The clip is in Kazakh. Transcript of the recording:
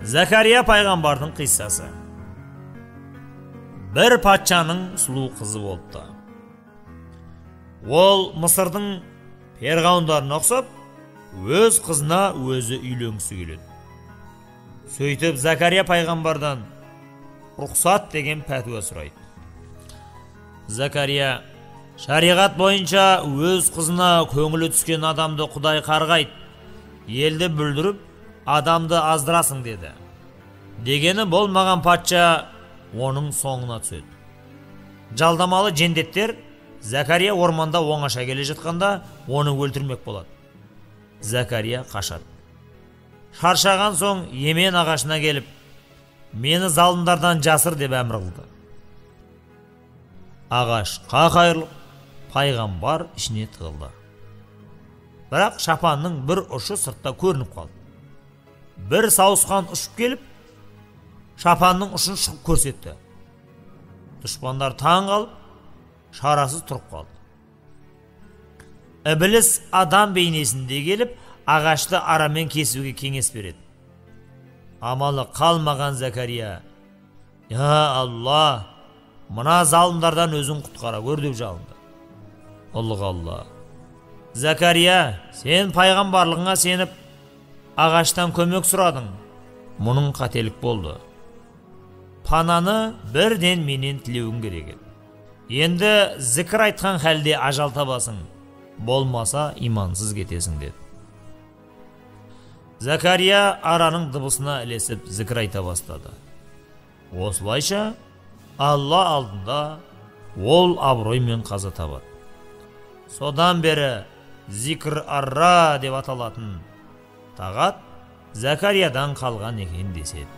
Закария пайғамбардың қиссасы. Бір патшаның сұлу қызы болыпты. Ол Мысырдың перғауындарына ұқсап, өз қызына өзі үйленгісі келеді. Сөйтіп Закария пайғамбардан рұқсат деген пәтуа сұрайды. Закария шариғат бойынша өз қызына көңілі түскен адамды Құдай қарғайды, елді бүлдіріп адамды аздырасың деді. Дегені болмаған патша оның соңына түседі. Жалдамалы жендеттер Закария орманда оңаша келе жатқанда оны өлтірмек болады. Закария қашады. Шаршаған соң емен ағашына келіп, мені залымдардан жасыр деп әмір қылды. Ағаш қайырылып, пайғамбар ішіне тығылды. Бірақ шапанның бір ұшы сыртта көрініп қалды. Бір сауысқан ұшып келіп, шапанның ұшын шығып көрсетті. Дұшпандар таң қалып, шарасыз тұрып қалды. Ібліс адам бейнесінде келіп, ағашты арамен кесуге кеңес береді. Амалы қалмаған Закария, «Я Алла, мына залымдардан өзің құтқара көр» деп жалынды. Алла. Закария, сен пайғамбарлығыңа сеніп, ағаштан көмек сұрадың. Мұның қателік болды. Пананы бірден менен тілеуің керек еді. Енді зікір айтқан халде ажал табасың, болмаса имансыз кетесің деді. Закария араның дыбысына ілесіп зікір айта бастады. Осылайша Алла алдында ол абыроймен қаза табады. Содан бері зикр арра деп аталатын тағат Закариядан қалған екен деседі.